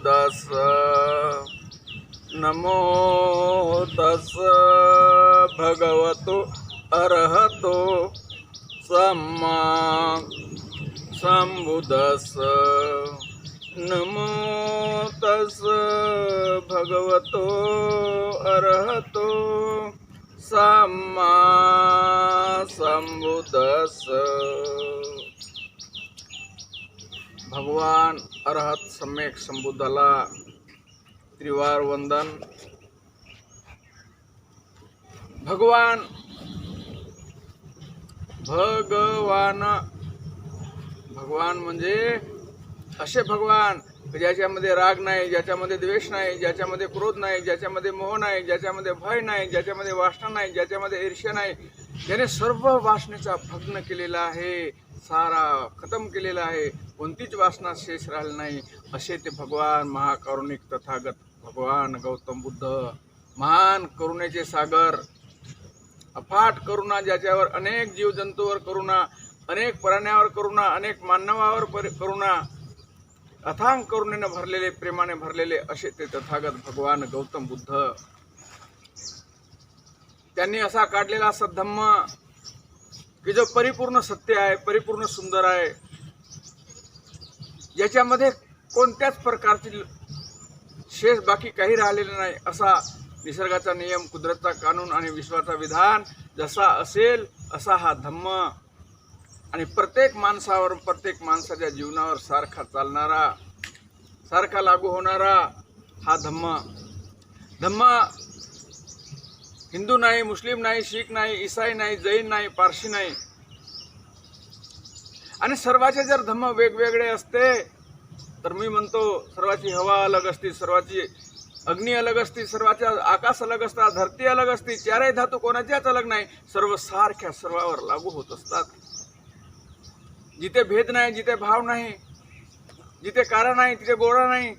बुद्धस नमो तस् भगवतो अरहतो सम्मा संबुद्धस नमो तस् भगवतो अरहतो सम्मा संबुद्धस। भगवान अरहत सम्यक संबुद्धाला त्रिवार वंदन। भगवान म्हणजे असे भगवान ज्याच्यामध्ये राग नाही, ज्याच्यामध्ये द्वेष नाही, ज्याच्यामध्ये क्रोध नाही, ज्याच्यामध्ये मोह नाही, ज्याच्यामध्ये भय नाही, ज्याच्यामध्ये वासना नाही, ज्याच्यामध्ये ईर्ष्या नाही, ज्याने सर्व वासनेचा भग्न केलेला आहे, सारा खतम केलेला आहे, कोणतीच वासना शेष राहिली नाही, असे ते भगवान महाकारुणिक तथागत भगवान गौतम बुद्ध, महान करुणेचे सागर, अफाट करुणा, ज्याच्यावर अनेक जीवजंतूवर करुणा, अनेक प्राण्यावर करुणा, अनेक मानवावर करुणा, अथांग करुणेने भरलेले, प्रेमाने भरलेले असे ते तथागत भगवान गौतम बुद्ध। त्यांनी असा काढलेला सद्धम्म की जो परिपूर्ण सत्य आहे, परिपूर्ण सुंदर आहे, ज्याच्यामध्ये कोणत्याच प्रकारची शेष बाकी काही राहिलेलं नाही, असा निसर्गाचा नियम, कुदरतचा कानून आणि विश्वाचा विधान जसा असेल असा हा धम्म, आणि प्रत्येक माणसावर, प्रत्येक माणसाच्या जीवनावर सारखा चालणारा, सारखा लागू होणारा हा धम्म। धम्म हिंदू नाही, मुस्लिम नाही, शीख नाही, ईसाई नाही, जैन नाही, पारशी नाही, आणि सर्वाचे जर धम्म वेगवेगळे असते तर मी म्हणतो सर्वाची हवा अलग असती, सर्वाची अग्नी अलग असती, सर्वाचा आकाश अलग असतात, धरती अलग असती, चारही धातू कोणाच्याच अलग नाही, सर्व सारख्या सर्वावर लागू होत असतात। जिथे भेद नाही, जिथे भाव नाही, जिथे काळा नाही, तिथे गोरा नाही,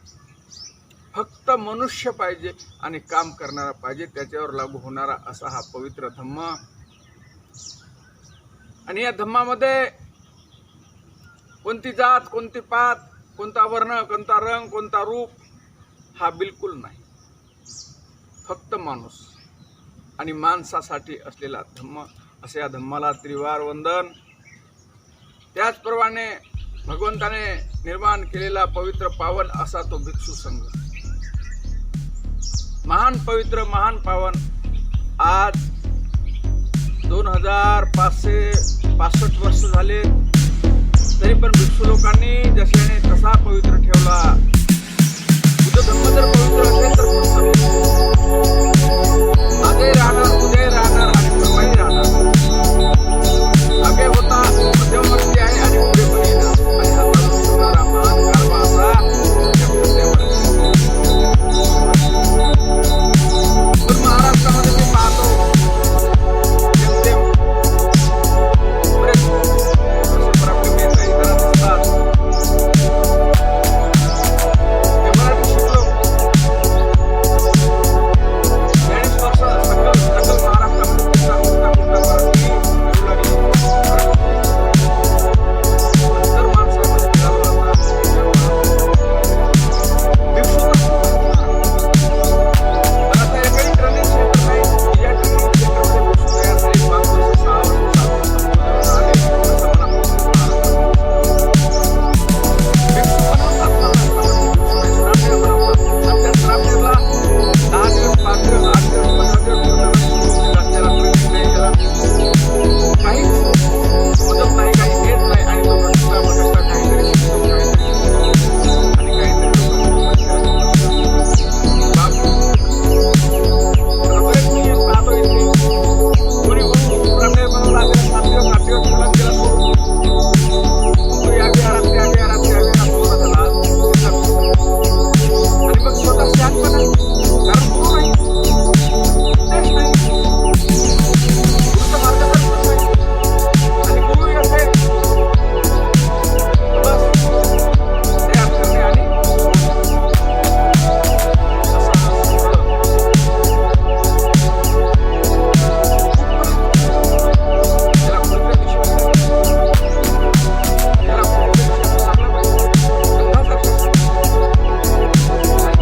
फक्त मनुष्य पाहिजे आणि काम करणारा पाहिजे, त्याच्यावर लागू होणारा असा हा पवित्र धम्म। आणि या धम्मामध्ये कोणती जात, कोणती पात, कोणता वर्ण, कोणता रंग, कोणता रूप हा बिलकुल नाही, फक्त माणूस आणि माणसासाठी असलेला धम्म। असे या धम्माला त्रिवार वंदन। त्याचप्रमाणे भगवंताने निर्माण केलेला पवित्र पावन असा तो भिक्षू संघ, महान पवित्र, महान पावन। आज 2565 वर्ष झाले तरी पण भिक्षू लोकांनी जशाने तसा पवित्र ठेवला। बुद्ध धम्म जर पवित्र असेल तर आजही राहणार, उद्या राहणार आणि परवाही राहणार, आगे होता, मध्यवर्ती आहे आणि पुढे पण येणार, आणि हा चालू होणारा महान कारभार असा त्या बुद्धावर आहे। पण महाराष्ट्रामध्ये मी पाहतो बरेच वर्षपरापूर्वी काही करत असतात,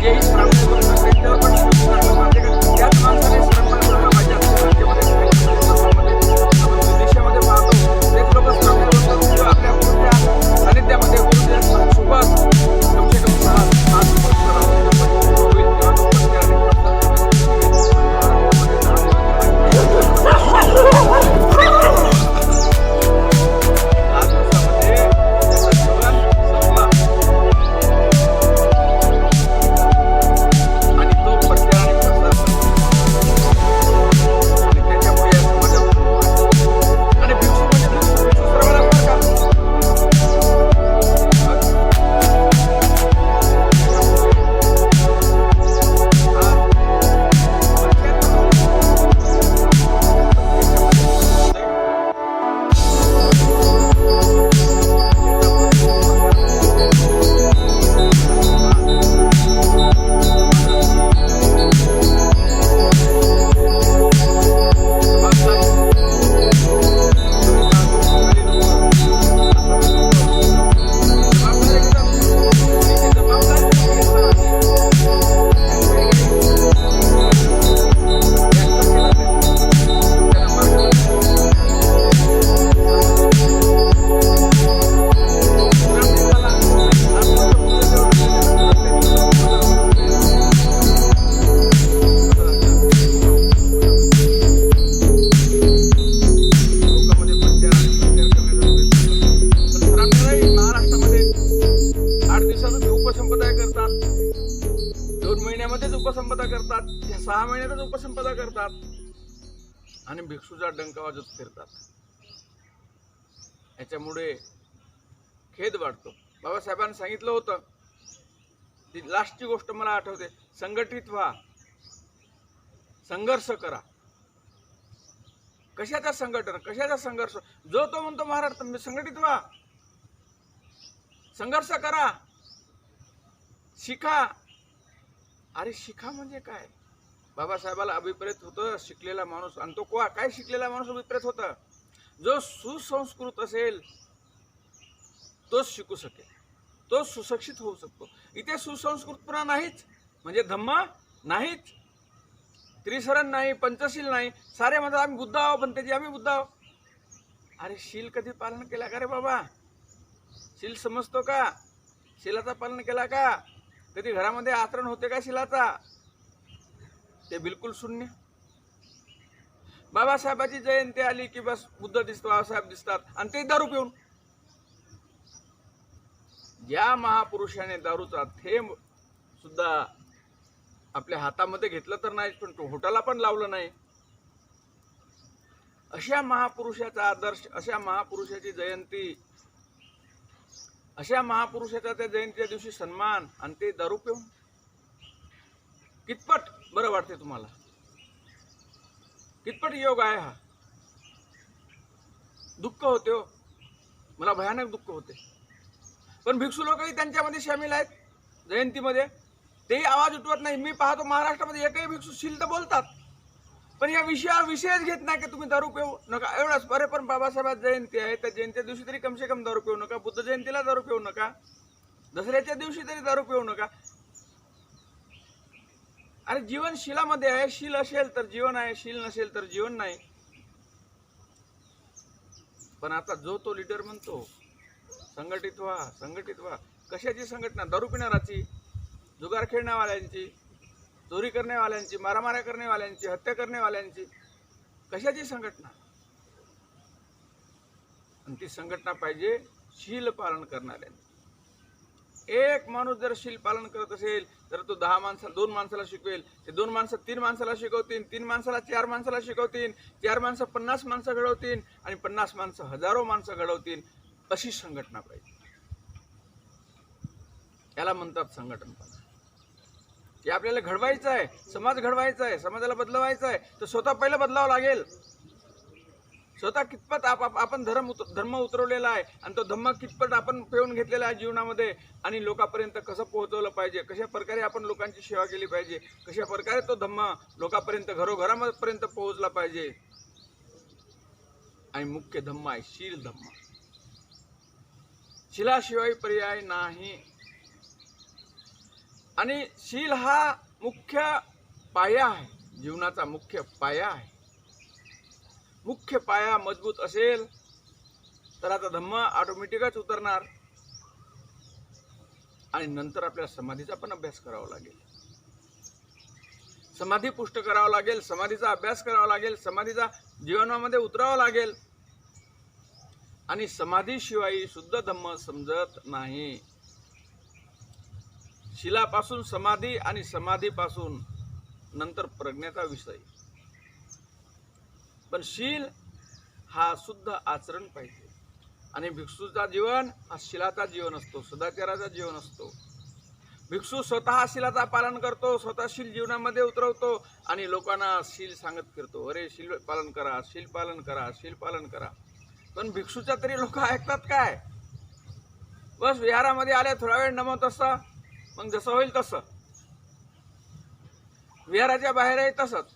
जेही श्रावणी बघतात त्यांच्यावर पण शिस्त टाकलं पाहिजे का त्याच माणसाने श्रमण करणं पाहिजे. आपल्या राज्यामध्ये आपण विदेशामध्ये पाहतो तेच लोक श्रावणी बघतात किंवा आपल्या गुरुच्या सानिध्यामध्ये गुरुच्या सोबत कमसे कम 6-7 वर्ष राहून होईल तेव्हा तो प्रचार उपसंपदा करतात, या 6 महिन्यातच उपसंपदा करतात आणि भिक्षूचा डंका वाजत फिरतात. याच्यामुळे खेद वाटतो. बाबासाहेबांनी सांगितलं होतं, ती लास्टची गोष्ट मला आठवते, संघटित व्हा, संघर्ष करा. कशाचा संघटन, कशाचा संघर्ष? जो तो म्हणतो महाराज तुम्ही संघटित व्हा, संघर्ष करा, शिका. अरे शिका म्हणजे काय? बाबासाहेबाला अभिप्रेत होतं शिकलेला माणूस, आणि तो काय शिकलेला माणूस अभिप्रेत होता? जो सुसंस्कृत असेल तोच शिकू शकेल, तो सुशिक्षित होऊ शकतो. इथे सुसंस्कृतपणा नाहीच, म्हणजे धम्म नाहीच, त्रिसरण नाही, पंचशील नाही. सारे म्हणतात आम्ही बुद्ध आहो, पण त्याची आम्ही बुद्ध आहो. अरे शील कधी पालन केला का रे बाबा? शील समजतो का? शीलाचा पालन केला का? कधी घरामध्ये आचरण होते का शीलाचा? ते बिलकुल शून्य. बाबासाहेबाची जयंती आली की बस बुद्ध दिसतो, बाबासाहेब दिसतात, आणि ते दारू पिऊन. ज्या महापुरुषाने दारूचा थेंब सुद्धा आपल्या हातामध्ये घेतलं तर नाही, पण तो होटाला पण लावलं नाही, अशा महापुरुषाचा आदर्श, अशा महापुरुषाची जयंती, अशा महापुरुषाचा त्या जयंतीच्या दिवशी सन्मान, आणि ते दारू पिऊन. कितपट बरं वाटते तुम्हाला? कितपट योग आहे हा? दुःख होते हो, मला भयानक दुःख होते. पण भिक्षू लोकही त्यांच्यामध्ये सामील आहेत जयंतीमध्ये, तेही आवाज उठवत नाही. मी पाहतो महाराष्ट्रामध्ये एकही भिक्षू शील तर बोलतात, पण या विषयावर विषयच घेत नाही की तुम्ही दारू पिऊ नका, एवढंच. बरे, पण बाबासाहेब जयंती आहे, त्या जयंतीच्या दिवशी तरी कमसे कम दारू पिऊ नका, बुद्ध जयंतीला दारू पिऊ नका, दसऱ्याच्या दिवशी तरी दारू पिऊ नका. अरे जीवन शीलामध्ये आहे, शील असेल तर जीवन आहे, शील नसेल तर जीवन नाही. पण आता जो तो लीडर म्हणतो संघटित व्हा, संघटित व्हा. कशाची संघटना? दारू पिणाराची, जुगार खेळण्यावाल्यांची, चोरी करण्यावाल्यांची, मारामाऱ्या करण्यावाल्यांची, हत्या करण्यावाल्यांची. कशाची संघटना? आणि ती संघटना पाहिजे शील पालन करणाऱ्यांची. एक माणूस जर शील पालन करत असेल तर तो 2 माणसाला शिकवेल, ते 2 माणसं 3 माणसाला शिकवतील, 3 माणसाला 4 माणसाला शिकवतील, 4 माणसं 50 माणसं घडवतील, आणि 50 माणसं हजारो माणसं घडवतील. अशी संघटना पाहिजे. याला म्हणतात संघटनपणा. की आपल्याला घडवायचं आहे, समाज घडवायचा आहे, समाजाला बदलवायचं आहे, तर स्वतः पहिलं बदलावं लागेल. स्वतः कितपत आपण धर्म उतरवलेला आहे, आणि तो धम्म कितपत आपण पेऊन घेतलेला आहे जीवनामध्ये, आणि लोकांपर्यंत कसं पोहोचवलं पाहिजे, कशा प्रकारे आपण लोकांची सेवा केली पाहिजे, कशा प्रकारे तो धम्म लोकांपर्यंत, घरोघरापर्यंत पोहोचला पाहिजे. आणि मुख्य धम्म आहे शील धम्म. शिलाशिवाय पर्याय नाही. आणि शील हा मुख्य पाया आहे, जीवनाचा मुख्य पाया आहे. मुख्य पाया मजबूत असेल तर आता धम्म ऑटोमॅटिकच उतरणार. आणि नंतर आपल्याला समाधीचा पण अभ्यास करावा लागेल, समाधी पुष्ट करावं लागेल, समाधीचा अभ्यास करावा लागेल, समाधीचा जीवनामध्ये उतरावं लागेल. आणि समाधीशिवाय शुद्ध धम्म समजत नाही. शिलापासून समाधी आणि समाधीपासून नंतर प्रज्ञेचा विषय. पण शील हा शुद्ध आचरण पाहिजे. आणि भिक्षूचा जीवन हा शिलाचा जीवन असतो, सदाचाराचा जीवन असतो. भिक्षू स्वतः शिलाचा पालन करतो, स्वतः शील जीवनामध्ये उतरवतो आणि लोकांना शील सांगत फिरतो, अरे शील पालन करा, शील पालन करा, शील पालन करा. पण भिक्षूच्या तरी लोक ऐकतात काय? बस विहारामध्ये आले, थोडा वेळ नमत असतं, मग जसं होईल तसं. विहाराच्या बाहेरही तसंच.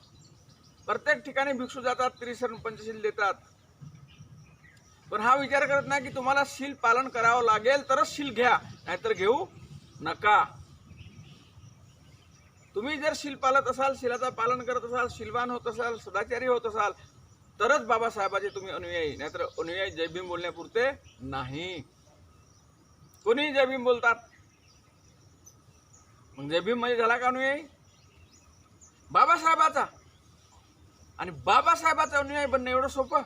प्रत्येक ठिकाणी भिक्षू जातात, त्रिशरण पंचशील देतात. पण हा विचार करत नाही की तुम्हाला शील पालन करावं लागेल तरच शील घ्या, नाहीतर घेऊ नका. तुम्ही जर शील पाळत असाल, शीलाचा पालन करत असाल, शीलवान होत असाल, सदाचारी होत असाल, तरच बाबासाहेबाचे तुम्ही अनुयायी, नाहीतर अनुयायी जय भीम बोलण्यापुरते नाही. कोणी जय भीम बोलतात, मग जय भीम म्हणजे झाला का अनुयायी बाबासाहेबाचा? आणि बाबासाहेबाचा अनुयायी बनणं एवढं सोपं?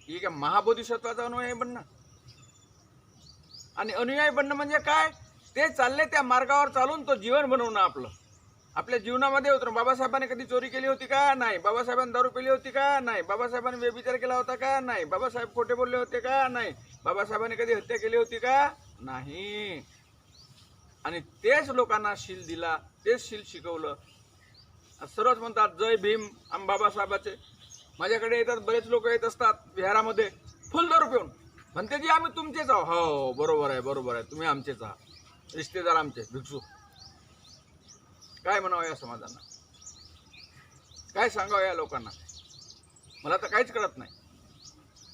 ठीक आहे, महाबोधिसत्वाचा अनुयायी बनणं. आणि अनुयायी बनणं म्हणजे काय? ते चालले त्या मार्गावर चालून तो जीवन बनवणं आपलं, आपल्या जीवनामध्ये उतरून. बाबासाहेबांनी कधी चोरी केली होती का? नाही. बाबासाहेबांनी दारू पिली होती का? नाही. बाबासाहेबांनी व्यभिचार केला होता का? नाही. बाबासाहेब खोटे बोलले होते का? नाही. बाबासाहेबांनी कधी हत्या केली होती का? नाही. आणि तेच लोकांना शील दिला, तेच शील शिकवलं. सर्वच म्हणतात जय भीम आम बाबासाहेबाचे. माझ्याकडे येतात, बरेच लोक येत असतात विहारामध्ये फुल दारू पिऊन, म्हणते जी आम्ही तुमचेच आहो. हो बरोबर आहे, बरोबर आहे, तुम्ही आमचेच आहात, रिश्तेदार आमचे भिक्षू. काय म्हणावं या समाजांना, काय सांगावं या लोकांना? मला तर काहीच कळत नाही.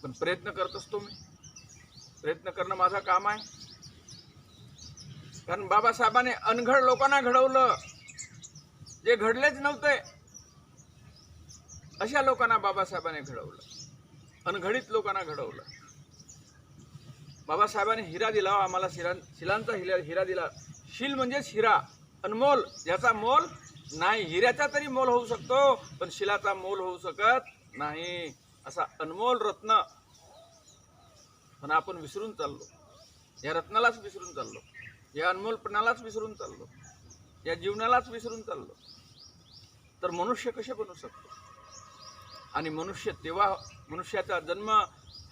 पण प्रयत्न करत असतो मी, प्रयत्न करणं माझं काम आहे. कारण बाबासाहेबांनी अनघड लोकांना घडवलं, जे घडलेच नव्हते अशा लोकांना बाबासाहेबांनी घडवलं, अनघडित लोकांना घडवलं. बाबासाहेबांनी हिरा दिला आम्हाला, शिलांचा हिरा दिला. शील म्हणजेच हिरा, अनमोल, ज्याचा मोल नाही. हिऱ्याचा तरी मोल होऊ शकतो, पण शिलाचा मोल होऊ शकत नाही. असा अनमोल रत्न. पण आपण विसरून चाललो, या रत्नालाच विसरून चाललो, या अनमोलपणालाच विसरून चाललो, या जीवनालाच विसरून चाललो. तर मनुष्य कसे बनू शकतो? आणि मनुष्य तेव्हा, मनुष्याचा जन्म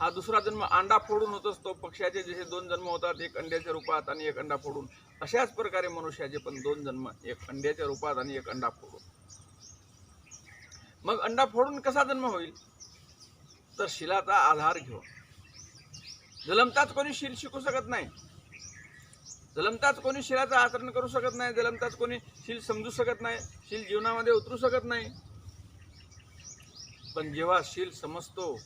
हा दुसरा जन्म अंडा फोडून होत असतो. पक्ष्याचे जसे 2 जन्म होतात, एक अंड्याच्या रूपात आणि एक अंडा फोडून, अशाच प्रकारे मनुष्याचे पण 2 जन्म, एक अंड्याच्या रूपात आणि एक अंडा फोडून. मग अंडा फोडून कसा जन्म होईल? तर शिलाचा आधार घेऊन. जलमताच कोणी शील शिकू शकत नाही, जलमताच कोणी शिलाचं आचरण करू शकत नाही, जलमताच कोणी शील समजू शकत नाही, शील जीवनामध्ये उतरू शकत नाही. पण जेव्हा शील समजतो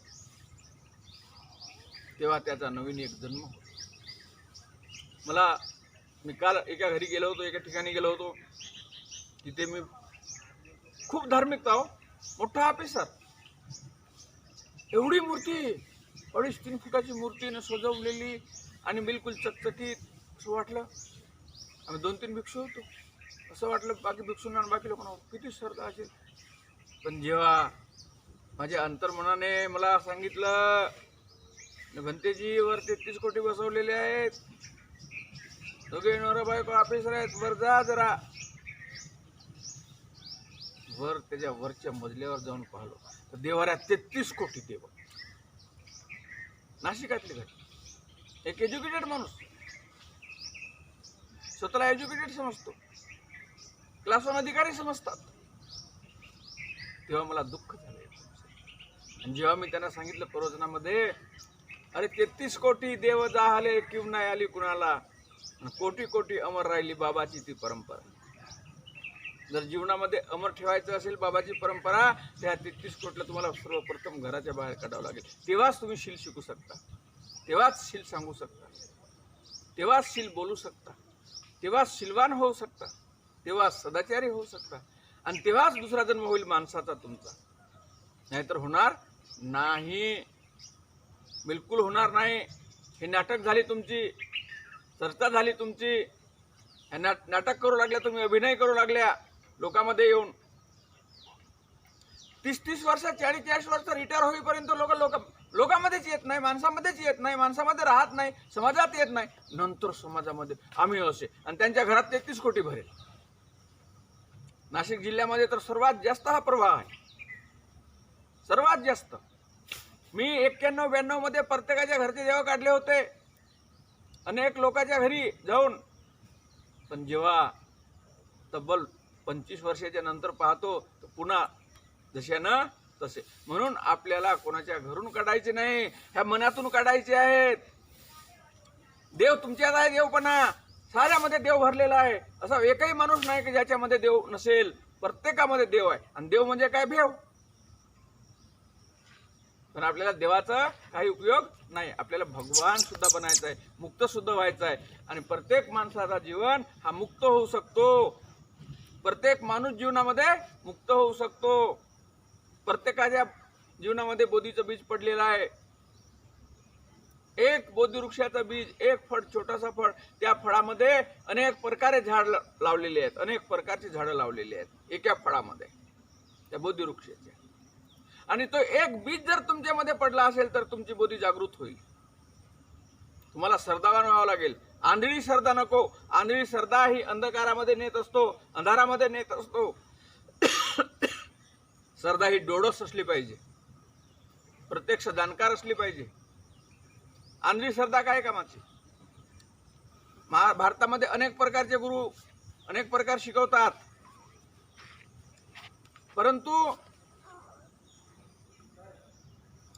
तेव्हा त्याचा नवीन एक जन्म होतो. मी काल एका घरी गेलो होतो, एका ठिकाणी गेलो होतो. तिथे मी खूप धार्मिकता हो, मोठा ऑफिसर, एवढी मूर्ती, 2.5-3 फुटाची मूर्तीने सजवलेली आणि बिलकुल चकचकीत. असं वाटलं, आम्ही 2-3 भिक्षू होतो, असं वाटलं बाकी भिक्षूंना बाकी लोकांना किती श्रद्धा असेल. पण जेव्हा माझ्या अंतर्मनाने मला सांगितलं, भंतेजी वर 33 कोटी बसवलेले आहेत, दोघे नवरा बायको ऑफिसर आहेत, वर जा जरा. वर त्याच्या वरच्या मजल्यावर जाऊन पाहिलो तर देवाऱ्यात 33 कोटी देव. नाशिकातली घटना. एक एज्युकेटेड माणूस, स्वतःला एज्युकेटेड समजतो, क्लास 1 अधिकारी समजतात. तेव्हा मला दुःख झालं. आणि जेव्हा मी त्यांना सांगितलं प्रवचनामध्ये, अरे 33 कोटी देव जाहले किंवा नाही आली कुणाला, कोटी कोटी अमर राहिली बाबाची ती परंपरा. जर जीवनामध्ये अमर ठेवायचं असेल बाबाची परंपरा, त्या 33 कोटीला तुम्हाला सर्वप्रथम घराच्या बाहेर काढावं लागेल. तेव्हाच तुम्ही शील शिकू शकता, तेव्हाच शील सांगू शकता, तेव्हाच शील बोलू शकता, तेव्हा शिलवान होऊ शकता, तेव्हा सदाचारी होऊ शकता, आणि तेव्हाच दुसरा जन्म होईल माणसाचा तुमचा. नाहीतर होणार नाही, बिलकुल होणार नाही. हे नाटक झाली तुमची, चर्चा झाली तुमची. नाटक करू लागल्या तुम्ही, अभिनय करू लागल्या लोकांमध्ये येऊन. 30-30 वर्ष 40-40 वर्ष रिटायर होईपर्यंत लोकांमध्येच येत नाही, माणसामध्येच येत नाही, माणसामध्ये राहत नाही, समाजात येत नाही. नंतर समाजामध्ये आम्ही असे, आणि त्यांच्या घरात 33 कोटी भरेल. नाशिक जिल्ह्यामध्ये तर सर्वात जास्त हा प्रवाह आहे, सर्वात जास्त. मी 91-92 मध्ये प्रत्येकाच्या घरचे देव काढले होते, अनेक लोकांच्या घरी जाऊन. पण जेव्हा तब्बल 25 वर्षाच्या नंतर पाहतो तर पुन्हा जसे ना तसे. म्हणून आपल्याला कोणाच्या घरून काढायचे नाही, ह्या मनातून काढायचे आहेत. देव तुमच्यात आहे, देवपणा साऱ्यामध्ये देव भरलेला आहे. असा एकही माणूस नाही की ज्याच्यामध्ये देव नसेल. प्रत्येकामध्ये देव आहे. आणि देव म्हणजे काय? भेव. पण आपल्याला देवाचा काही उपयोग नाही. आपल्याला भगवान सुद्धा बनायचं आहे, मुक्त सुद्धा व्हायचं आहे. आणि प्रत्येक माणसाचा जीवन हा मुक्त होऊ शकतो. प्रत्येक माणूस जीवनामध्ये मुक्त होऊ शकतो. प्रत्येकाच्या जीवनामध्ये बोधीचं बीज पडलेलं आहे. एक बोधी वृक्षाचं बीज, एक फळ, छोटासा फळ. त्या फळामध्ये अनेक प्रकारे झाड लावलेले आहेत, अनेक प्रकारची झाडं लावलेली आहेत एका फळामध्ये, त्या बोधी वृक्षाच्या. आणि तो एक बीज जर तुमच्यामध्ये पडला असेल तर तुमची बोधी जागृत होईल. तुम्हाला श्रद्धावान व्हावं लागेल. आंधळी श्रद्धा नको. आंधळी श्रद्धा ही अंधकारामध्ये नेत असतो, अंधारामध्ये नेत असतो. श्रद्धा ही डोळस असली पाहिजे, प्रत्यक्ष जाणकार असली पाहिजे. आंधळी श्रद्धा काय कामाची? भारतामध्ये अनेक प्रकारचे गुरु अनेक प्रकार शिकवतात, परंतु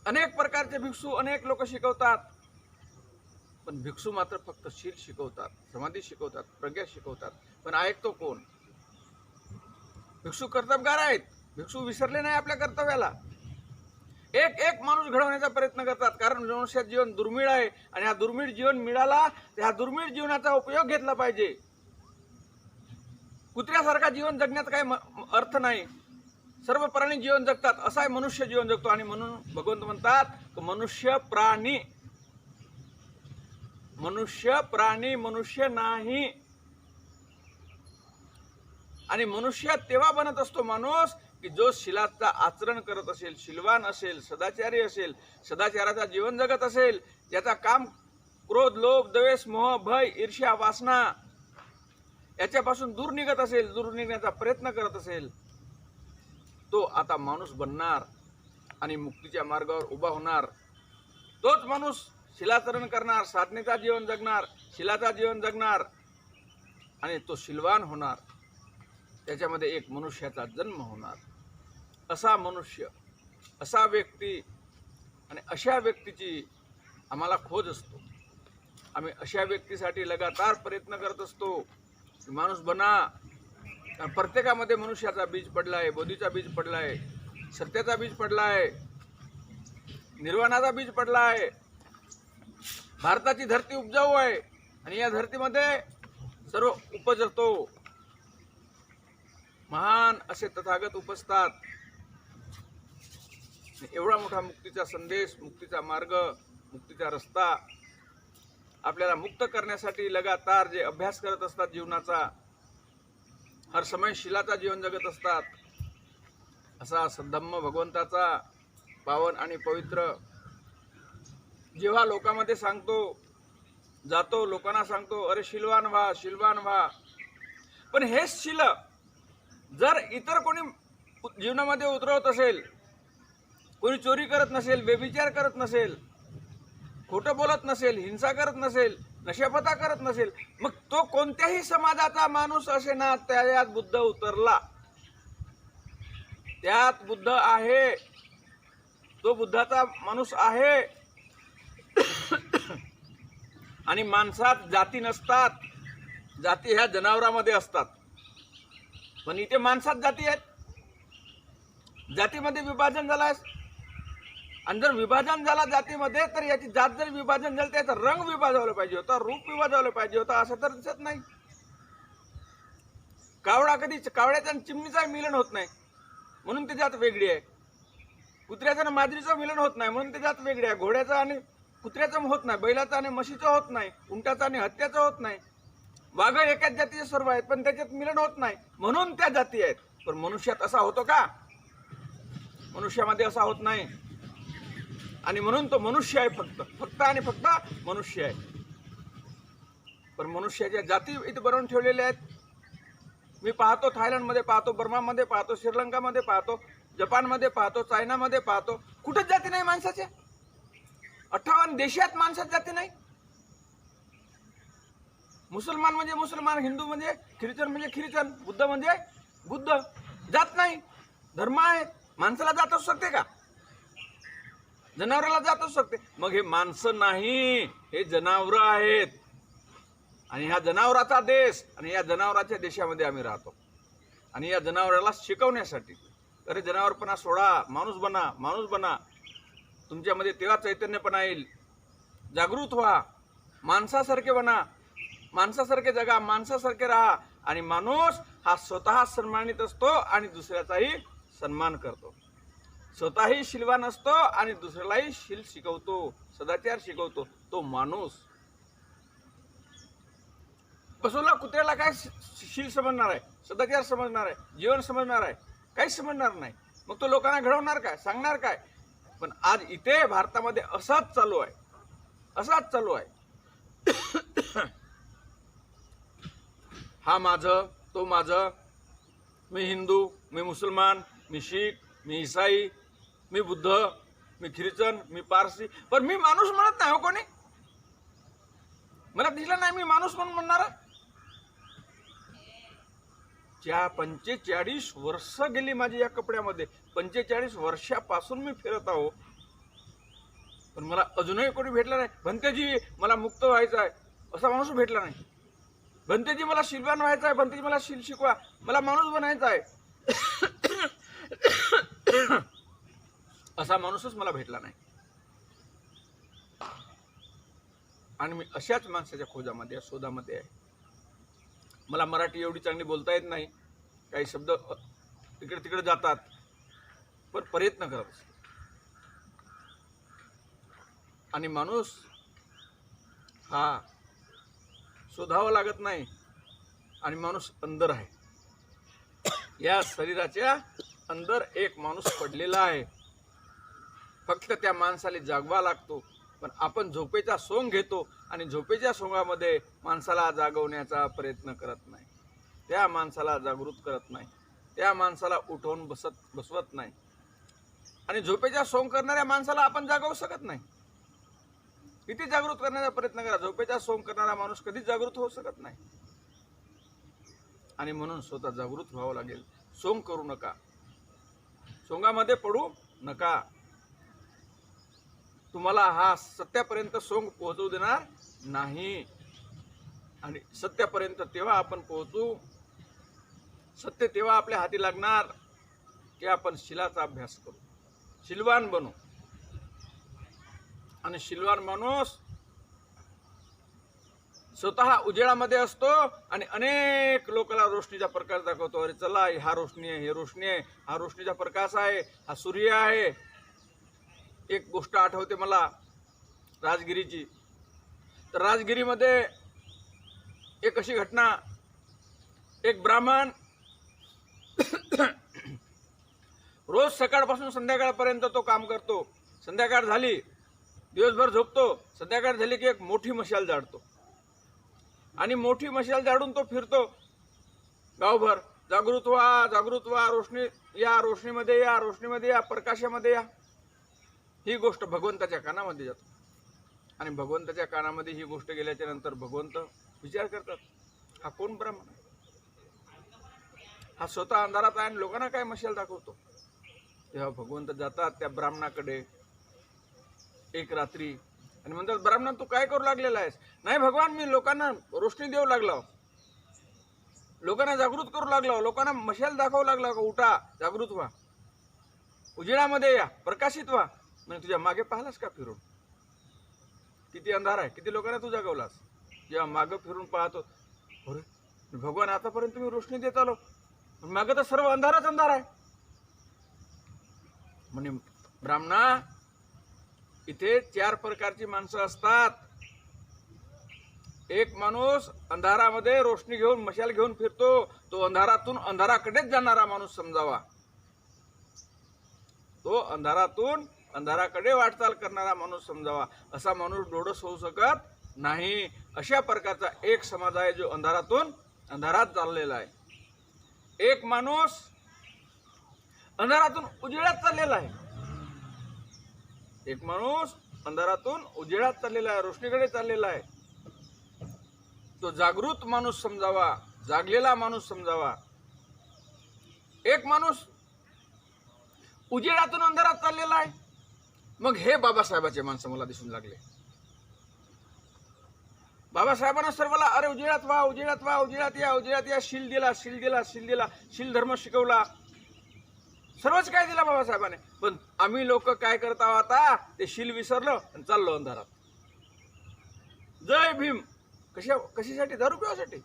अनेक प्रकारचे भिक्षू अनेक लोक शिकवतात. पण भिक्षू मात्र फक्त शील शिकवतात, समाधी शिकवतात, प्रज्ञा शिकवतात. पण ऐकतो कोण? भिक्षू कर्तबगार आहेत. भिक्षू विसरले नाही आपल्या कर्तव्याला. एक एक माणूस घडवण्याचा प्रयत्न करतात, कारण मनुष्य जीवन दुर्मिळ आहे. आणि हा दुर्मिळ जीवन मिळाला, त्या दुर्मिळ जीवनाचा उपयोग घेतला पाहिजे. कुत्र्यासारखा जीवन जगण्यात काही अर्थ नाही. सर्व प्राणी जीवन जगतात, असा आहे मनुष्य जीवन जगतो. आणि म्हणून भगवंत म्हणतात मनुष्य प्राणी, मनुष्य प्राणी, मनुष्य नाही. आणि मनुष्य तेव्हा बनत असतो माणूस की जो शिलाचा आचरण करत असेल, शिलवान असेल, सदाचारी असेल, सदाचाराचा जीवन जगत असेल, ज्याचा काम क्रोध, लोभ, द्वेष, मोह, भय, ईर्ष्या, वासना याच्यापासून दूर निघत असेल, दूर निघण्याचा प्रयत्न करत असेल, तो आता माणूस बनणार आणि मुक्तीच्या मार्गावर उभा होणार. तोच माणूस शिलाचरण करणार, साधनेचा जीवन जगणार, शिलाचा जीवन जगणार आणि तो शिलवान होणार. त्याच्यामध्ये एक मनुष्याचा जन्म होणार. असा मनुष्य, असा व्यक्ती आणि अशा व्यक्तीची आम्हाला खोज असतो. आम्ही अशा व्यक्तीसाठी लगातार प्रयत्न करत असतो. माणूस बना. प्रत्येकामध्ये मनुष्याचा बीज पडला आहे, बोधीचा बीज पडला आहे, सत्याचा बीज पडला आहे, निर्वाणाचा बीज पडला आहे. भारताची धरती उपजाऊ आहे आणि या धरतीमध्ये सर्व उपजतो. महान असे तथागत उपजतात. एवढा मोठा मुक्तीचा संदेश, मुक्तीचा मार्ग, मुक्तीचा रस्ता आपल्याला मुक्त करण्यासाठी लगातार जे अभ्यास करत असतात जीवनाचा, हर समय शिलाचा जीवन जगत असतात, असा सद्धम्म भगवंताचा पावन आणि पवित्र जेव्हा लोकांमध्ये सांगतो, जातो, लोकांना सांगतो, अरे शिलवान व्हा, शिलवान व्हा. पण हेच शिल जर इतर कोणी जीवनामध्ये उतरवत असेल, कोणी चोरी करत नसेल, व्यभिचार करत नसेल, खोटं बोलत नसेल, हिंसा करत नसेल, नशापता करत नसेल, मग तो कोणत्याही समाजाचा माणूस असे ना, त्यात बुद्ध उतरला, त्यात बुद्ध आहे, तो बुद्धाचा माणूस आहे. आणि माणसात जाती नसतात, जाती ह्या जनावरांमध्ये असतात. पण इथे माणसात जाती आहेत. जातीमध्ये विभाजन झालं आहे. आणि जर विभाजन झाला जातीमध्ये, तर याची जात जर विभाजन झालं, त्याचा रंग विभाजवला पाहिजे होता, रूप विभाजवलं पाहिजे होता, असं तर दिसत नाही. कावळा कधी कावळ्याचा आणि चिमणीचा मिलन होत नाही म्हणून ते जात वेगळी आहे. कुत्र्याचं आणि मांजरीचं मिलन होत नाही म्हणून ते जात वेगळी आहे. घोड्याचं आणि कुत्र्याचं होत नाही, बैलाचं आणि म्हशीचं होत नाही, उंटाचं आणि हत्याचं होत नाही. वाघ एकाच जातीचे सर्व आहेत पण त्याच्यात मिलन होत नाही म्हणून त्या जाती आहेत. पण मनुष्यात असा होतो का? मनुष्यामध्ये असा होत नाही. आणि म्हणून तो मनुष्य आहे, फक्त आणि फक्त मनुष्य आहे. पण मनुष्याच्या जाती इथे बनवून ठेवलेल्या आहेत. मी पाहतो, थायलंडमध्ये पाहतो, बर्मामध्ये पाहतो, श्रीलंकामध्ये पाहतो, जपानमध्ये पाहतो, चायनामध्ये पाहतो, कुठंच जाती नाही माणसाच्या. 58 देशात माणसात जाती नाही. मुसलमान म्हणजे मुसलमान, हिंदू म्हणजे ख्रिश्चन म्हणजे ख्रिश्चन, बुद्ध म्हणजे बुद्ध. जात नाही, धर्म आहेत. माणसाला जात असू शकते का? जनावराला जात असू शकते. मग हे माणसं नाही, हे जनावर आहेत. आणि ह्या जनावराचा देश आणि या जनावराच्या देशामध्ये आम्ही राहतो. आणि या जनावराला शिकवण्यासाठी, अरे जनावरपणा सोडा, माणूस बना, माणूस बना. तुमच्यामध्ये तेव्हा चैतन्यपणा येईल. जागृत व्हा, माणसासारखे बना, माणसासारखे जगा, माणसासारखे राहा. आणि माणूस हा स्वतः सन्मानित असतो आणि दुसऱ्याचाही सन्मान करतो. स्वतःही शीलवान असतो आणि दुसऱ्यालाही शील शिकवतो, सदाचार शिकवतो. तो माणूस. पशुला, कुत्र्याला काय शील समजणार आहे, सदाचार समजणार आहे, जीवन समजणार आहे? काहीच समजणार नाही. मग तो लोकांना घडवणार काय, सांगणार काय? पण आज इथे भारतामध्ये असाच चालू आहे, असाच चालू आहे. हा माझं, तो माझं, मी हिंदू, मी मुसलमान, मी शीख, मी ईसाई, मी बुद्ध, मी ख्रिश्चन, मी पारसी. पण मी माणूस म्हणत नाही. हो कोणी मला दिसला नाही मी माणूस म्हणून म्हणणार. 45 वर्ष गेली माझी या कपड्यामध्ये. 45 वर्षापासून मी फिरत आहो. पण मला अजूनही कोणी भेटला नाही. भंतेजी मला मुक्त व्हायचं आहे असा माणूस भेटला नाही. भंतेजी मला शीलवान व्हायचं आहे, भंतेजी मला शील शिकवा, मला माणूस बनायचा आहे असा माणूसच मला भेटला नाही. आणि मी अशाच माणसाच्या खोजामध्ये, शोधामध्ये आहे. मला मराठी एवढी चांगली बोलता येत नाही, काही शब्द इकडे तिकडे जातात, पण प्रयत्न करत असतो. आणि माणूस हा शोधावा लागत नाही. आणि माणूस अंदर आहे. या शरीराच्या अंदर एक माणूस पडलेला आहे. फक्त त्या माणसाला जागवा लागतो. पण आपण झोपेचा सोंग घेतो आणि झोपेच्या सोंगामध्ये माणसाला जागवण्याचा प्रयत्न करत नाही, त्या माणसाला जागृत करत नाही, त्या माणसाला उठवून बसवत नाही. आणि झोपेचा सोंग करणाऱ्या माणसाला आपण जागवू शकत नाही. किती जागृत करण्याचा प्रयत्न करा, झोपेचा सोंग करणारा माणूस कधीच जागृत होऊ शकत नाही. आणि म्हणून स्वतः जागृत व्हावं लागेल. सोंग करू नका, सोंगामध्ये पडू नका. तुम्हाला हा सत्यापर्यंत सोंग पोहोचवू देणार नाही. आणि सत्यापर्यंत तेव्हा आपण पोहोचू, सत्य तेव्हा आपल्या हाती लागणार की आपण शिलाचा अभ्यास करू, शीलवान बनू. आणि शीलवान माणूस स्वतः उजेडामध्ये असतो आणि अनेक लोकांना रोशनीचा प्रकाश दाखवतो. अरे चला, हा रोशनी आहे, हे रोशनी आहे, हा रोशनीचा प्रकाश आहे, हा सूर्य आहे. एक गोष्ट आठवते मला राजगिरीची. तर राजगिरीमध्ये एक अशी घटना, एक ब्राह्मण रोज सकाळपासून संध्याकाळपर्यंत तो काम करतो. संध्याकाळ झाली, दिवसभर झोपतो, संध्याकाळ झाली की एक मोठी मशाल जाळतो. आणि मोठी मशाल जाळून तो फिरतो गावभर. जागृत व्हा, जागृत व्हा, रोशनी या, रोशनीमध्ये या, रोशनीमध्ये या, प्रकाशामध्ये या. ही गोष्ट भगवंताच्या कानामध्ये जातो. आणि भगवंताच्या कानामध्ये ही गोष्ट गेल्याच्या नंतर भगवंत विचार करतात, हा कोण ब्राह्मण आहे? हा स्वतः अंधारात आहे आणि लोकांना काय मशाल दाखवतो? तेव्हा भगवंत जातात त्या ब्राह्मणाकडे एक रात्री आणि म्हणतात, ब्राह्मण तू काय करू लागलेला आहेस? नाही भगवान, मी लोकांना रोशनी देऊ लागलो, लोकांना जागृत करू लागलो, लोकांना मशाल दाखवू लागला. उठा, जागृत व्हा, उजेडामध्ये या, प्रकाशित व्हा. म्हणजे तुझ्या मागे पाहिलास का फिरून? किती अंधार आहे, किती लोकांना तू जागवलास? जेव्हा मागं फिरून पाहतो, अरे भगवान आतापर्यंत तुम्ही रोशनी देत आलो, मागे तर सर्व अंधाराच अंधार आहे. म्हणे ब्राह्मणा, इथे 4 प्रकारची माणसं असतात. एक माणूस अंधारामध्ये रोशनी घेऊन मशाल घेऊन फिरतो, तो अंधारातून अंधाराकडेच जाणारा माणूस समजावा. तो अंधारातून अंधाराकडे वाटचाल करणारा माणूस समजावा. असा माणूस डोळस होऊ शकत नाही. अशा प्रकारचा एक समाज आहे जो अंधारातून अंधारात चाललेला आहे. एक माणूस अंधारातून उजेडात चाललेला आहे. एक माणूस अंधारातून उजेडात चाललेला आहे, रोशनीकडे चाललेला आहे. तो जागृत माणूस समजावा, जागलेला माणूस समजावा. एक माणूस उजेडातून अंधारात चाललेला आहे. मग हे बाबासाहेबाचे माणसं मला दिसून लागले. बाबासाहेबांना सर्वाला अरे उजेडात व्हा, उजेडात व्हा, उजेडात या, उजेडात या, शील दिला, शील दिला, शील दिला, शील धर्म शिकवला, सर्वच काय दिला बाबासाहेबांनी. पण आम्ही लोक काय करत आहोत आता, ते शील विसरलो आणि चाललो अंधारात. जय भीम कशासाठी? दारू पिवासाठी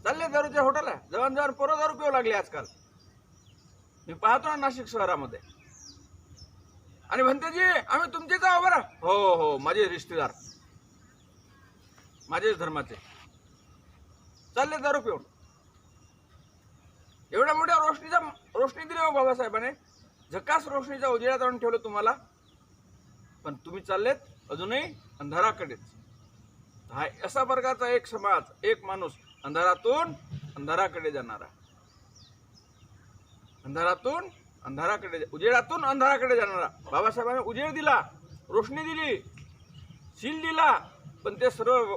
चालले दारूच्या हॉटेलला. जवान जवान पोरं दारू पिऊ लागले आजकाल. मी पाहतो ना नाशिक शहरामध्ये. आणि म्हणते जी आम्ही तुमचेच आहो बरं. हो हो, माझे रिश्तेदार, माझेच धर्माचे, चालले दारू पिऊन. एवढ्या मोठ्या रोशनी दिली हो बाबासाहेबांनी. झकास रोशनीचा उजेडात आणून ठेवलं तुम्हाला, पण तुम्ही चाललेत अजूनही अंधाराकडेच. हा असा प्रकारचा एक समाज, एक माणूस अंधारातून अंधाराकडे जाणारा, अंधारातून अंधाराकडे, उजेडातून अंधाराकडे जाणारा. बाबासाहेबांनी उजेड दिला, रोशनी दिली, शील दिला, पण ते सर्व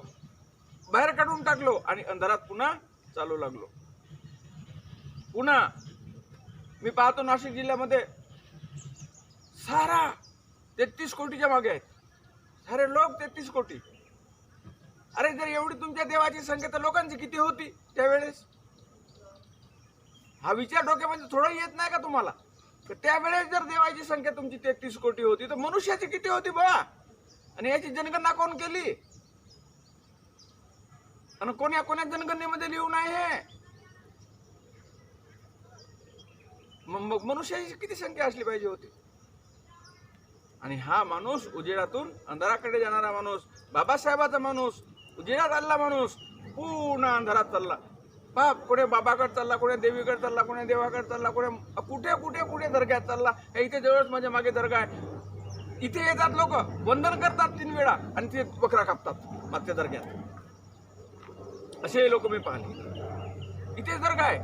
बाहेर काढून टाकलो आणि अंधारात पुन्हा चालू लागलो. पुन्हा मी पाहतो नाशिक जिल्ह्यामध्ये सारा 33 कोटीच्या मागे आहेत. सारे लोक 33 कोटी. अरे जर एवढी तुमच्या देवाची संख्या तर लोकांची किती होती त्यावेळेस? हा विचार डोक्यामध्ये थोडा येत नाही का तुम्हाला? तर त्यावेळेस जर देवाची संख्या तुमची 33 कोटी होती तर मनुष्याची किती होती बघा. आणि याची जनगणना कोण केली? आणि कोण्या कोण्या जनगणनेमध्ये लिहून आहे? मग मनुष्याची किती संख्या असली पाहिजे होती? आणि हा माणूस उजेडातून अंधाराकडे जाणारा माणूस, बाबासाहेबाचा माणूस, उजेडात आलेला माणूस पुन्हा अंधारात चालला. बाप कोणी बाबाकडे चालला, कोणी देवीकडे चालला, कोणी देवाकडे चालला, कोणी कुठे कुठे कुठे दर्ग्यात चालला. इथे जवळच माझ्या मागे दर्गा आहे. इथे येतात लोक, वंदन करतात 3 वेळा आणि ते बकरा कापतात मागच्या दर्ग्यात. असे लोक मी पाहिले. इथे दर्गा आहे,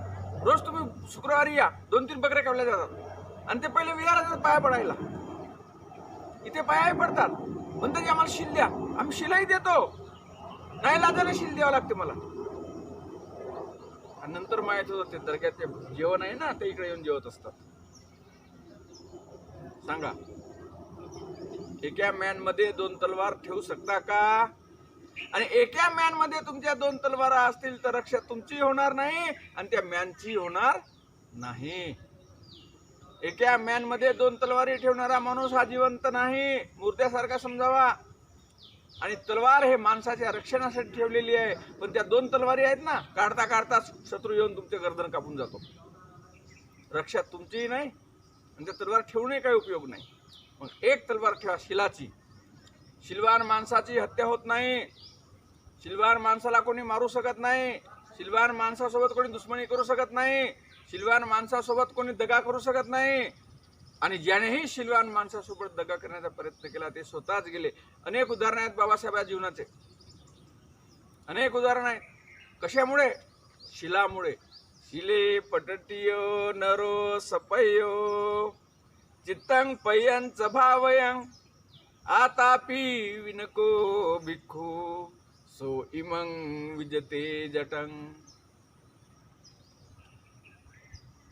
रोज तुम्ही शुक्रवारी या, 2-3 बकऱ्या कापल्या जातात. आणि ते पहिले विहारात पाया पडायला, इथे पाया पडतात. म्हणतात की आम्हाला शील द्या. आम्ही शिलाही देतो, नाही लाजाने शील द्यावं लागते मला. आणि नंतर माहित होतं ते दर्ग्यात ते जेवण आहे ना, ते इकडे येऊन जेवत असतात. सांगा, एका मॅन मध्ये 2 तलवार ठेवू शकता का? आणि एका मॅन मध्ये तुमच्या 2 तलवारा असतील तर रक्षा तुमची होणार नाही आणि त्या मॅनची होणार नाही. एका मॅन मध्ये 2 तलवारी ठेवणारा माणूस हा जिवंत नाही, मुर्द्यासारखा समजावा. आणि तलवार हे माणसाच्या रक्षणासाठी ठेवलेली आहे. पण त्या 2 तलवारी आहेत ना, काढता काढता शत्रू येऊन तुमचे गर्दन कापून जातो. रक्षा तुमचीही नाही आणि त्या तलवार ठेवूनही काही उपयोग नाही. मग एक तलवार ठेवा, शिलाची. शिलवान माणसाची हत्या होत नाही. शिलवान माणसाला कोणी मारू शकत नाही. शिलवान माणसासोबत कोणी दुश्मनी करू शकत नाही. शिलवान माणसासोबत कोणी दगा करू शकत नाही. आणि ज्यानेही शिलवान माणसासोबत दगा करण्याचा प्रयत्न केला ते स्वतःच गेले. अनेक उदाहरण आहेत बाबासाहेबांच्या जीवनाचे, अनेक उदाहरण आहेत. कशामुळे? शिलामुळे. शिले पटटियो नरो सपयो चित्तं पयंच भावयं आतापि विनको भिक्खू सो इमं विजते जटं.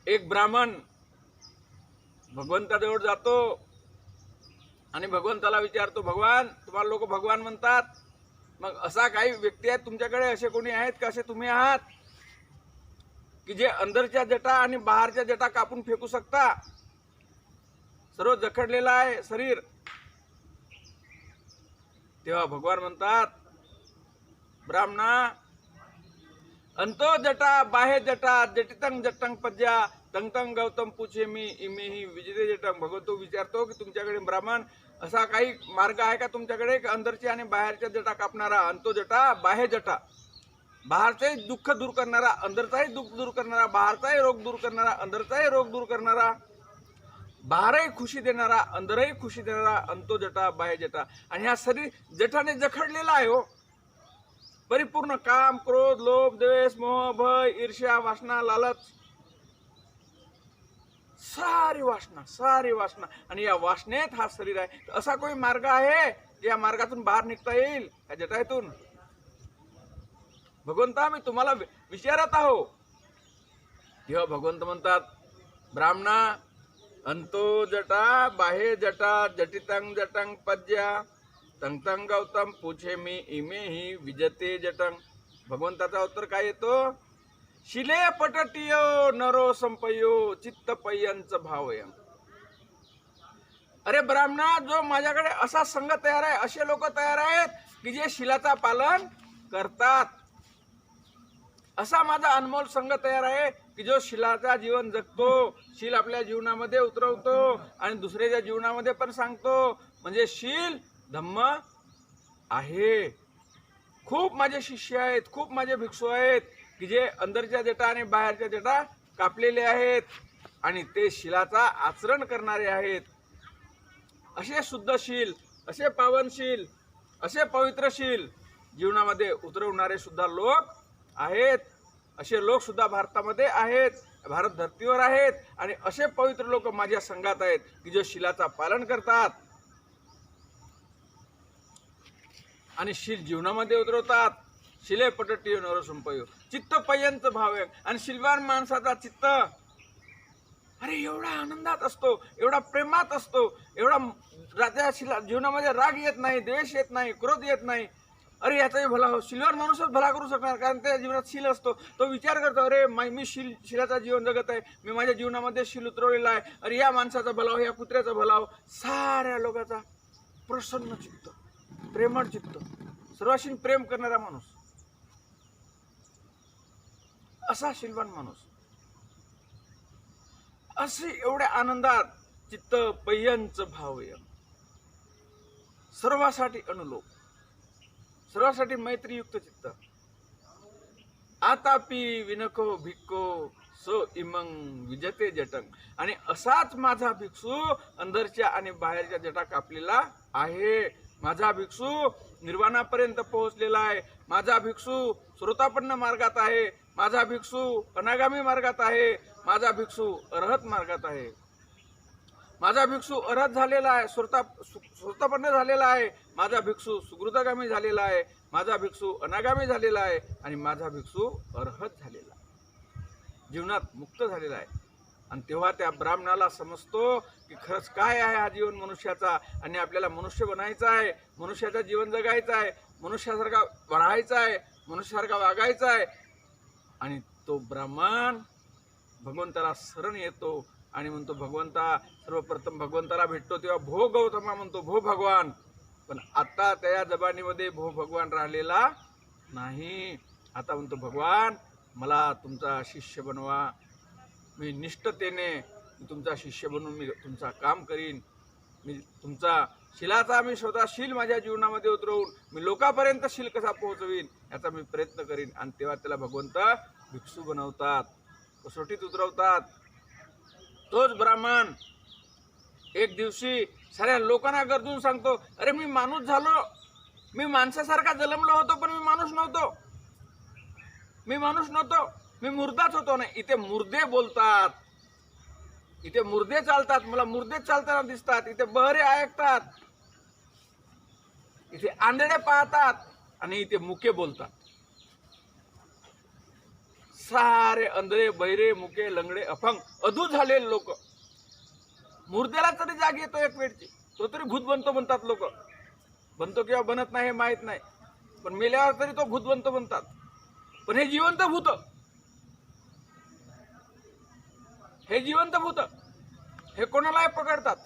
एक ब्राह्मण भगवंताजवळ जातो आणि भगवंताला विचारतो, भगवान, तुम्हाला लोक भगवान म्हणतात, मग असा काही व्यक्ती आहेत तुमच्याकडे, असे कोणी आहेत का, असे तुम्ही आहात की जे अंदरच्या जटा आणि बाहेरच्या जटा कापून फेकू शकता? सर्व जखडलेलं आहे शरीर. तेव्हा भगवान म्हणतात, ब्राह्मणा, अंतो जटा बाहे जटा जटितंग जटंग पद्या तंग तंग गौतम पूछे मी इमे ही विजय जटंग. भगवंतो विचारतो की तुमच्याकडे ब्राह्मण असा काही मार्ग आहे का तुमच्याकडे, अंदरच्या आणि बाहेरच्या जटा कापणारा, अंतो जटा बाहे जटा, बाहेरचाही दुःख दूर करणारा, अंदरचाही दुःख दूर करणारा, बाहेरचाही रोग दूर करणारा, अंदरचाही रोग दूर करणारा, बाहेरही खुशी देणारा, अंदरही खुशी देणारा, अंतो जटा बाहे जटा. आणि ह्या शरीर जठाने जखडलेला आहे हो, परिपूर्ण काम, क्रोध, लोभ, द्वेष, मोह, भय, ईर्ष्या, वासना, लालच, सारी वासना. आणि या वासनेत हा शरीर आहे. असा कोणी मार्ग आहे या मार्गातून बाहेर निघता येईल या जटातून? भगवंता मी तुम्हाला विचारत आहो. तेव्हा भगवंत म्हणतात, ब्राह्मणा अंतो जटा बाहे जटा जटितंग जटंग पद्या तंग तंग गौतम पूछे मी इमे ही विजते जटंग. भगवंताचा उत्तर काय येतो? शिले पटटियो नरो संपयो चित्त पय्यंच भावयं. अरे ब्राह्मणा, जो माझ्याकडे असा संघ तयार आहे, असे लोक तयार आहेत की जे शिलाचा पालन करतात, असा माझा अनमोल संघ तयार आहे की जो शिलाचा जीवन जगतो, शील आपल्या जीवनामध्ये उतरवतो आणि दुसऱ्याच्या जीवनामध्ये पण सांगतो. म्हणजे शील धम्म आहे. खूप माझे शिष्य आहेत, खूप माझे भिक्षू आहेत की जे अंदरच्या जटा आणि बाहेरच्या जटा कापलेले आहेत आणि ते शिलाचा आचरण करणारे आहेत. असे शुद्धशील, असे पावनशील, असे पवित्रशील जीवनामध्ये उतरवणारे सुद्धा लोक आहेत. असे लोक सुद्धा भारतामध्ये आहेत, भारत धर्तीवर आहेत. आणि असे पवित्र लोक माझ्या संघात आहेत की जो शिलाचा पालन करतात आणि शील जीवनामध्ये उतरवतात. शिले पटटियो नरो संपयो चित्त पय्यंच भावयं. आणि शिलवान माणसाचा चित्त अरे एवढा आनंदात असतो, एवढा प्रेमात असतो, एवढा त्याच्या जीवनामध्ये राग येत नाही, द्वेष येत नाही, क्रोध येत नाही. अरे याचाही भला हो, शिलवान माणूसच भला करू शकणार, कारण त्या जीवनात शील असतो. तो विचार करतो, अरे मी शिलाचा जीवन जगत आहे, मी माझ्या जीवनामध्ये शील उतरवलेला आहे. अरे या माणसाचा भला हो, या कुत्र्याचा भला हो. साऱ्या लोकांचा प्रसन्न चित्त, प्रेमळ चित्त, सर्वांशी प्रेम करणारा माणूस, असा शिलवान माणूस, असे एवढ्या आनंदात चित्त पय्यंच भावयं. सर्वासाठी अनुलोप, सर्वासाठी मैत्रीयुक्त चित्त. आतापि विनको भिक्को सो इमंग विजते जटंग. आणि असाच माझा भिक्षू अंदरच्या आणि बाहेरच्या जटा कापलेला आहे. माझा भिक्षू निर्वाणापर्यंत पोहोचलेला आहे. माझा भिक्षू श्रोतापन्न मार्गात आहे. माझा भिक्षू अनागामी मार्गात आहे. माझा भिक्षू अरहत मार्गात आहे. माझा भिक्षू अरहत झालेला आहे, श्रोतापन्न झालेला आहे. माझा भिक्षू सुकृतगामी झालेला आहे. माझा भिक्षू अनागामी झालेला आहे आणि माझा भिक्षू अरहत झालेला आहे, जीवनात मुक्त झालेला आहे. आणि तेव्हा त्या ब्राह्मणाला समजतो की खरंच काय आहे हा जीवन मनुष्याचा, आणि आपल्याला मनुष्य बनायचं आहे, मनुष्याचं जीवन जगायचं आहे, मनुष्यासारखा वाढायचा आहे, मनुष्यासारखा वागायचा आहे. आणि तो ब्राह्मण भगवंताला शरण येतो आणि म्हणतो, भगवंता, सर्वप्रथम भगवंताला भेटतो तेव्हा भो गौतमा म्हणतो, भो भगवान. पण आता त्या जबानीमध्ये भो भगवान राहिलेला नाही. आता म्हणतो, भगवान मला तुमचा शिष्य बनवा, मी निष्ठतेने तुमचा शिष्य बनून मी तुमचा काम करीन. मी तुमचा शिलाचा मी स्वतः शील माझ्या जीवनामध्ये उतरवून मी लोकांपर्यंत शील कसा पोहोचवीन याचा मी प्रयत्न करीन. आणि तेव्हा त्याला भगवंत भिक्षू बनवतात, कसोटीत उतरवतात. तोच ब्राह्मण एक दिवशी साऱ्या लोकांना गरजून सांगतो, अरे मी माणूस झालो, मी माणसासारखा जन्मलो होतो, पण मी माणूस नव्हतो, मी मुर्दाच होतो. नाही, इथे मुर्दे बोलतात, इथे मुर्दे चालतात, मला मुर्दे चालताना दिसतात, इथे बहरे ऐकतात, इथे आंधळे पाहतात आणि इथे मुके बोलतात. सारे अंधळे, बहिरे, मुके, लंगडे, अपंग, अधू झालेले लोक. मुर्द्याला तरी जाग येतो एक वेळची, तो तरी भूत बनतो म्हणतात लोक. बनतो किंवा बनत नाही हे माहित नाही, पण मेल्यावर तरी तो भूत बनतो म्हणतात. पण हे जिवंत भूत, हे जिवंत भूत हे कोणालाही पकडतात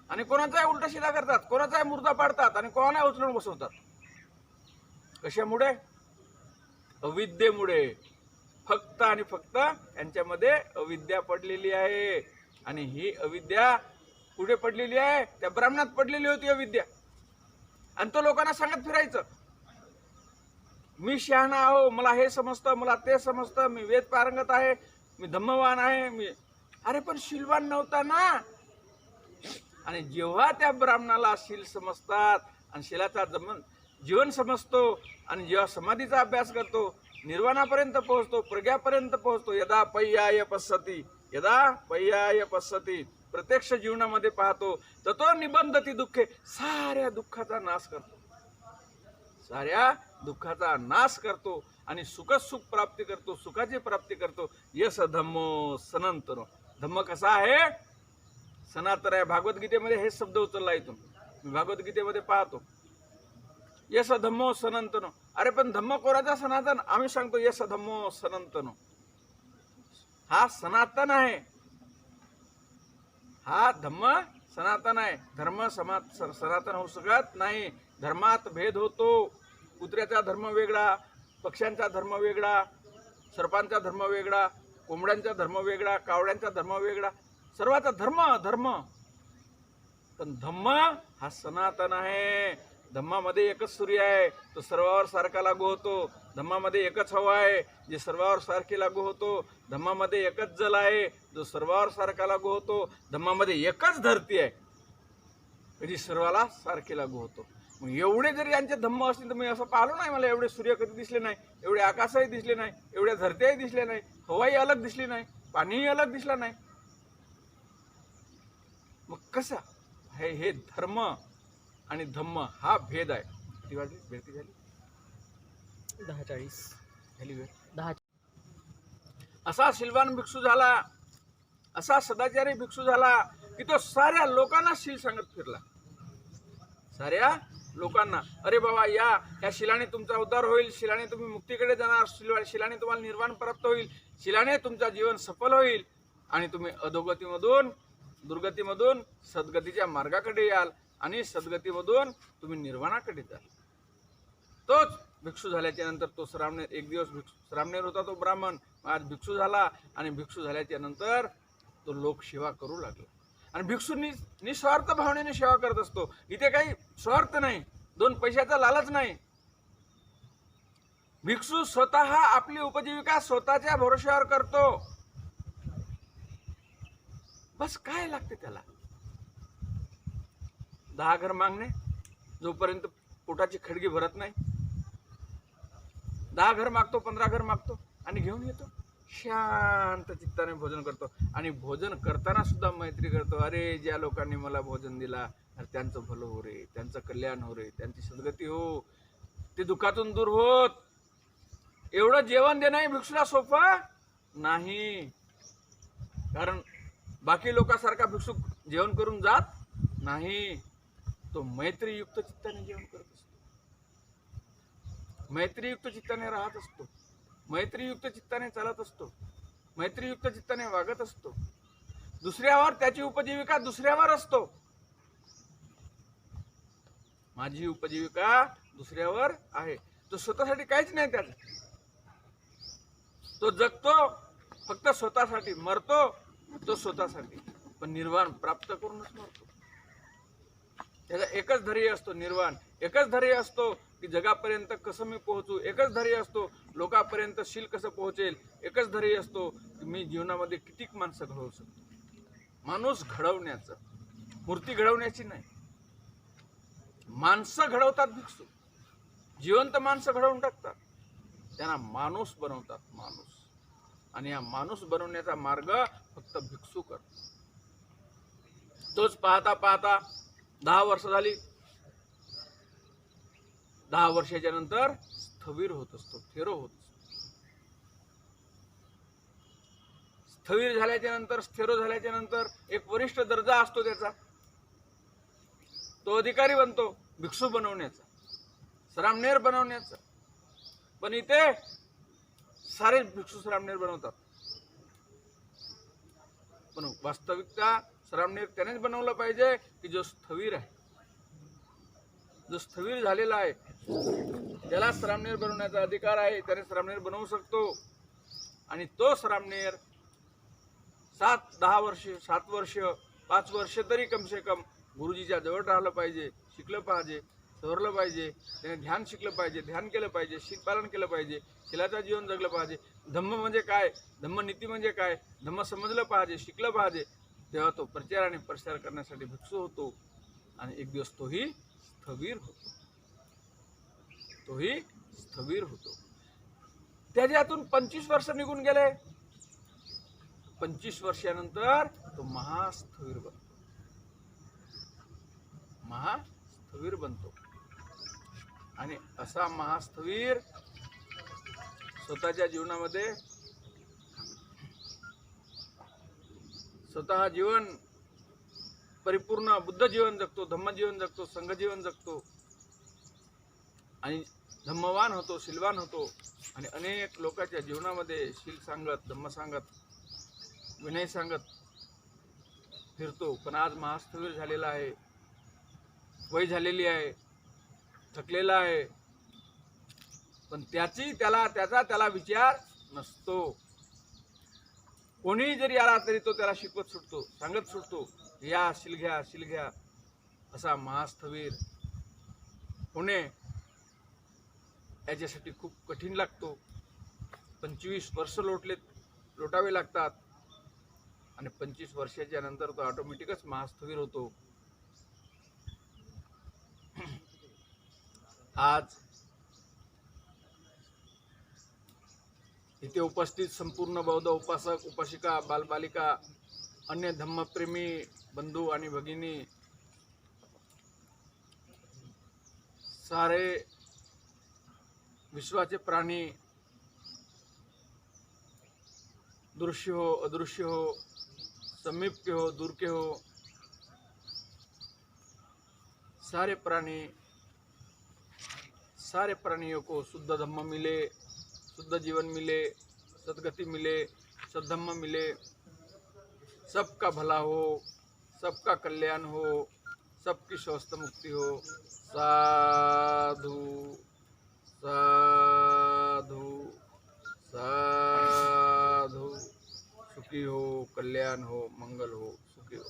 आणि कोणाचाही उलटा शिदा करतात, कोणाचाही मुर्दा पाडतात आणि कोणालाही उचलून बसवतात. कशामुळे? अविद्येमुळे, फक्त आणि फक्त यांच्यामध्ये अविद्या पडलेली आहे. आणि ही अविद्या कुठे पडलेली आहे? त्या ब्राह्मणात पडलेली होती अविद्या. आणि तो लोकांना सांगत फिरायचं, मी शहाणा आहो, मला हे समजतं, मला ते समजतं, मी वेद पारंगत आहे, मी धम्मवान आहे, मी. अरे पण शीलवान नव्हता ना. आणि जेव्हा त्या ब्राह्मणाला शील समजतात आणि शीलाचा जीवन समजतो आणि जेव्हा समाधीचा अभ्यास करतो, निर्वाणापर्यंत पोहोचतो, प्रज्ञापर्यंत पोहोचतो, यदा पय्याय पश्यति, यदा पय्याय पश्यति, प्रत्यक्ष जीवनामध्ये पाहतो, तर तो निबंधती दुःखे, साऱ्या दुःखाचा नाश करतो, साऱ्या दुःखाचा नाश करतो आणि सुख प्राप्ती करतो, सुखाची प्राप्ती करतो. यस धम्मो सनातनो. धम्म कसा आहे? सनातन आहे. भागवतगीतेमध्ये हे शब्द उचलला इथून, मी भागवतगीतेमध्ये पाहतो, यस धम्मो सनातनो. अरे पण धम्म कोणाचा सनातन? आम्ही सांगतो यस धम्मो सनातनो. हा सनातन आहे, हा धम्म सनातन आहे. धर्म सनातन होऊ शकत नाही. धर्मात भेद होतो. कुत्र्याचा धर्म वेगळा, पक्ष्यांचा धर्म वेगळा, सर्पांचा धर्म वेगळा, कोंबड्यांचा धर्म वेगळा, कावड्यांचा धर्म वेगळा, सर्वांचा धर्म. पण धम्म हा सनातन आहे. धम्मामध्ये एकच सूर्य आहे, तो सर्वावर सारखा लागू होतो. धम्मामध्ये एकच हवा आहे, जे सर्वावर सारखी लागू होतो. धम्मामध्ये एकच जल आहे, जो सर्वावर सारखा लागू होतो. धम्मामध्ये एकच धरती आहे, जी सर्वाला सारखी लागू होतो. मग एवढे जरी यांचे धम्म असतील तर मी असं पाहिलो नाही, मला एवढे सूर्य कधी दिसले नाही, एवढे आकाशही दिसले नाही, एवढ्या धरत्याही दिसल्या नाही, हवाही अलग दिसली नाही, पाणीही अलग दिसला नाही. मग कसा हे धर्म आणि धम्म हा भेद आहे. किती वाजली? भेटी झाली 10:40 झाली वेळ. 10. असा शीलवान भिक्षू झाला, असा सदाचारी भिक्षू झाला की तो साऱ्या लोकांना शील सांगत फिरला. साऱ्या लोकांना, अरे बाबा या शिलाने तुमचा उद्धार होईल, शिलाने तुम्ही मुक्तीकडे जाणार, शिलाने तुम्हाला निर्वाण प्राप्त होईल, शिलाने तुमचा जीवन सफल होईल आणि तुम्ही अधोगतीमधून, दुर्गतीमधून सद्गतीच्या मार्गाकडे याल आणि सद्गतीमधून तुम्ही निर्वाणाकडे जाल. तोच भिक्षू झाल्याच्या नंतर तो श्रामणेर, एक दिवस श्रामणेर होता तो ब्राह्मण, आज भिक्षू झाला आणि भिक्षू झाल्याच्या नंतर तो लोकसेवा करू लागला. आणि भिक्षू निस्वार्थ भावनेने सेवा करत असतो. इथे काही स्वार्थ नाही, 2 पैशाचा लालच नाही. भिक्षू स्वतः आपली उपजीविका स्वतःच्या भरोश्यावर करतो. बस काय लागते त्याला? 10 घर मागणे, जोपर्यंत पोटाची खडगी भरत नाही. 10 घर मागतो, 15 घर मागतो आणि घेऊन येतो. शांत चित्ताने भोजन करतो आणि भोजन करताना सुद्धा मैत्री करतो. अरे ज्या लोकांनी मला भोजन दिला, त्यांचं भलं हो रे, त्यांचं कल्याण हो रे, त्यांची सद्गती हो, ते दुःखातून दूर होत. एवढं जेवण देणं भिक्षूला सोपं नाही. कारण बाकी लोकांसारखा भिक्षू जेवण करून जात नाही. तो मैत्रीयुक्त चित्ताने जेवण करत असतो, मैत्रीयुक्त चित्ताने राहत असतो, मैत्रीयुक्त चित्ताने चालत असतो, मैत्रीयुक्त चित्ताने वागत असतो. दुसऱ्यावर त्याची उपजीविका दुसऱ्यावर असतो. माझी उपजीविका दुसऱ्यावर आहे. तो स्वतःसाठी काहीच नाही त्याचं. तो जगतो फक्त स्वतःसाठी, मरतो तो स्वतःसाठी, पण निर्वाण प्राप्त करूनच मरतो. त्याचा एकच ध्येय असतो, निर्वाण. एकच ध्येय असतो की जगापर्यंत कसं मी पोहोचू. एकच ध्येय असतो लोकांपर्यंत शील कसं पोहोचेल. एकच ध्येय असतो की मी जीवनामध्ये किती माणसं घडवू शकतो. माणूस घडवण्याचं, मूर्ती घडवण्याची नाही. माणसं घडवतात भिक्षू, जिवंत माणसं घडवून टाकतात, त्यांना माणूस बनवतात. माणूस, आणि या माणूस बनवण्याचा मार्ग फक्त भिक्षू करतो. तोच पाहता पाहता 10 वर्ष झाली. 10 वर्षाच्या नंतर स्थविर होत असतो, थेरो होत असतो. स्थविर झाल्याच्या नंतर, स्थिरो झाल्याच्या नंतर एक वरिष्ठ दर्जा असतो त्याचा. तो अधिकारी बनतो भिक्षू बनवण्याचा, श्रामणेर बनवण्याचा. पण इथे सारे भिक्षू श्रामणेर बनवतात, पण वास्तविकता श्रामणेर त्यानेच बनवलं पाहिजे की जो स्थविर आहे. जो स्थविर झालेला आहे त्याला श्रामणेर बनवण्याचा अधिकार आहे, त्याने श्रामणेर बनवू शकतो. आणि तो श्रामणेर 7-10 वर्ष, 7 वर्ष, 5 वर्ष तरी कम से कम गुरुजीच्या जवळ राहिलं पाहिजे, शिकलं पाहिजे, सवरलं पाहिजे, त्याने ध्यान शिकलं पाहिजे, ध्यान केलं पाहिजे, शीलपालन केलं पाहिजे, शीलाचं जीवन जगलं पाहिजे. धम्म म्हणजे काय, धम्मनीती म्हणजे काय, धम्म समजलं पाहिजे, शिकलं पाहिजे. तेव्हा तो प्रचार आणि प्रसार करण्यासाठी भिक्षू होतो. आणि एक दिवस तोही स्थविर होतो, तोही स्थविर होतो. त्याच्यातून 25 वर्ष निघून गेले. 25 वर्षानंतर तो महास्थविर बनतो, महास्थविर बनतो. आणि असा महास्थविर स्वतःच्या जीवनामध्ये स्वतः जीवन परिपूर्ण बुद्ध जीवन जगतो, धम्म जीवन जगतो, संघ जीवन जगतो. आणि धम्मवान होतो, शीलवान होतो. आणि अनेक लोकांच्या जीवनामध्ये शील सांगत, धम्म सांगत, विनय सांगत फिरतो. पण आज महास्थविर झालेला आहे, वय झालेली आहे, थकलेला आहे, पण त्याचा विचार नसतो. कोणी जरी आला तरी तो त्याला शिकवत सुटतो, सांगत सुटतो, या शील घ्या, शील घ्या. असा महास्थविर होणे याच्यासाठी खूप कठीण लागतो. 25 वर्ष लोटावे लागतात. आणि 25 वर्षाच्या नंतर तो ऑटोमॅटिकच महास्थविर होतो. आज इथे उपस्थित संपूर्ण बौद्ध उपासक, उपासिका, बालबालिका, अन्य धम्मप्रेमी बंधू आणि भगिनी, सारे विश्वाचे प्राणी, दृश्य हो, अदृश्य हो, समीप के हो, दूर के हो, सारे प्राणियों को शुद्ध धम्म मिले, शुद्ध जीवन मिले, सद्गति मिले, सद्धम्म मिले, सबका भला हो, सबका कल्याण हो, सबकी स्वस्थ मुक्ति हो. साधु साधु साधु. सुखी हो, कल्याण हो, मंगल हो, सुखी हो.